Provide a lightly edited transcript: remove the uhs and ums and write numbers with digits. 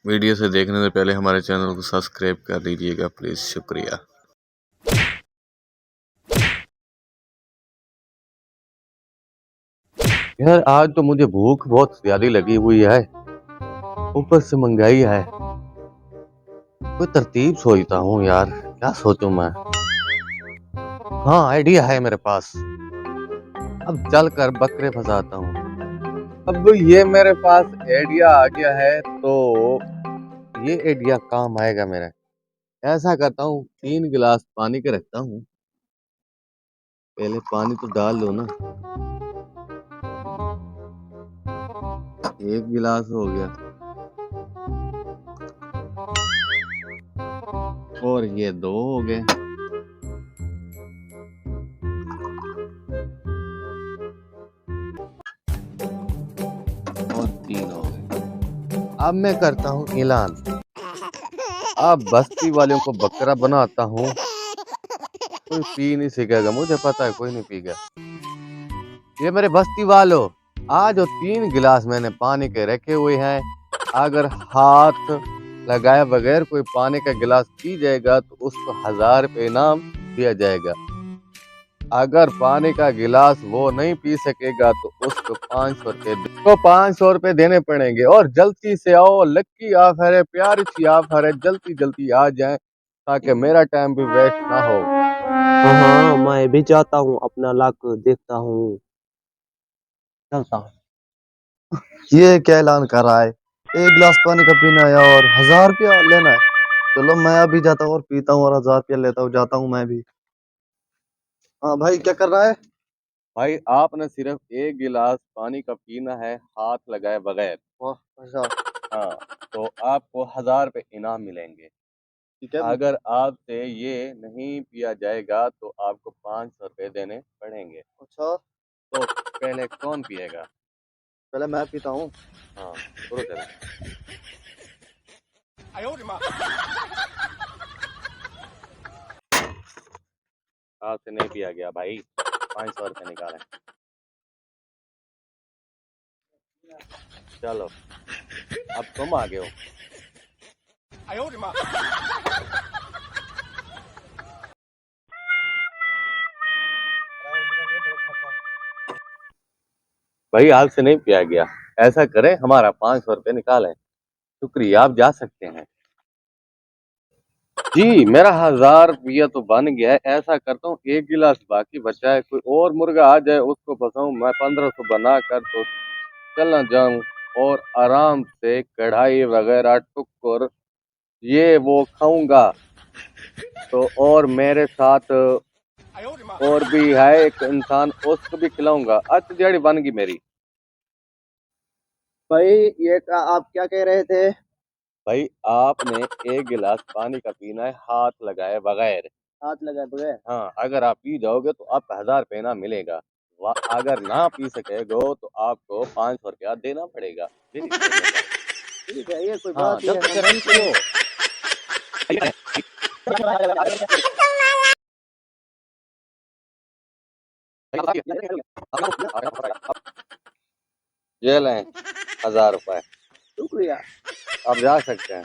Video से देखने से पहले हमारे चैनल को सब्सक्राइब कर लीजिएगा प्लीज़, शुक्रिया। यार आज तो मुझे भूख बहुत ज्यादा लगी हुई है, ऊपर से महंगाई है। कोई तरतीब सोचता हूँ यार, क्या सोचूं मैं। हाँ, आइडिया है मेरे पास। अब चल कर बकरे फंसाता हूँ। अब ये मेरे पास आइडिया आ गया है, तो ये आइडिया काम आएगा मेरे। ऐसा करता हूँ, 3 गिलास पानी के रखता हूँ। पहले पानी तो डाल लो ना। 1 गिलास हो गया, और ये 2 हो गए, और 3 हो गए। अब मैं करता हूँ ऐलान। अब बस्ती वालों को बकरा बनाता हूँ। कोई पी नहीं सकेगा, मुझे पता है कोई नहीं पीगा। ये मेरे बस्ती वालों, आज जो 3 गिलास मैंने पानी के रखे हुए हैं, अगर हाथ लगाए बगैर कोई पानी का गिलास पी जाएगा तो उसको 1000 रुपये इनाम दिया जाएगा। अगर पानी का गिलास वो नहीं पी सकेगा तो उसको 500 रुपये देने पड़ेंगे। और जल्दी से आओ, लक्की ऑफर है, प्यारी सी ऑफर है, जल्दी जल्दी आ जाएं ताकि मेरा टाइम भी वेस्ट ना हो। हाँ हाँ, मैं भी चाहता हूँ, अपना लक देखता हूँ, चलता हूँ। ये क्या ऐलान कर रहा है? 1 गिलास पानी का पीना है और 1000 रुपया लेना है। चलो मैं अभी जाता हूँ और पीता हूँ और 1000 रुपया लेता हूँ, जाता हूँ मैं भी। हाँ भाई, क्या कर रहा है? भाई आपने सिर्फ 1 गिलास पानी का पीना है हाथ लगाए बगैर। वाह अच्छा, हाँ, तो आपको 1000 रुपये इनाम मिलेंगे। ठीक है। अगर आपसे ये नहीं पिया जाएगा तो आपको 500 रुपये देने पड़ेंगे। अच्छा, तो पहले कौन पिएगा? पहले मैं पीता हूँ। हाँ, शुरू करें। आपसे नहीं पिया गया भाई, 500 रुपये निकालें। चलो, अब तुम आगे हो। भाई आपसे नहीं पिया गया, ऐसा करें हमारा 500 रुपये निकालें। शुक्रिया, आप जा सकते हैं। जी, मेरा 1000 रुपया तो बन गया है। ऐसा करता हूँ, 1 गिलास बाकी बचा है, कोई और मुर्गा आ जाए उसको फंसाऊं, मैं 1500 बना कर तो चला जाऊं और आराम से कढ़ाई वगैरह टुक्कर ये वो खाऊंगा। तो और मेरे साथ और भी है एक इंसान, उसको भी खिलाऊंगा। अच्छी दिहाड़ी बन गई मेरी। भाई ये आप क्या कह रहे थे? भाई आपने 1 गिलास पानी का पीना है हाथ लगाए बगैर। हाथ लगाए बगैर? हाँ, अगर आप पी जाओगे तो आपको 1000 रुपये ना मिलेगा। अगर ना पी सकेगो तो आपको 500 रुपया देना पड़ेगा। ठीक है, ये कोई हाँ, बात ही जल्दी है। करें पियो। ये लें 1000 रुपये, शुक्रिया। आप जा सकते हैं।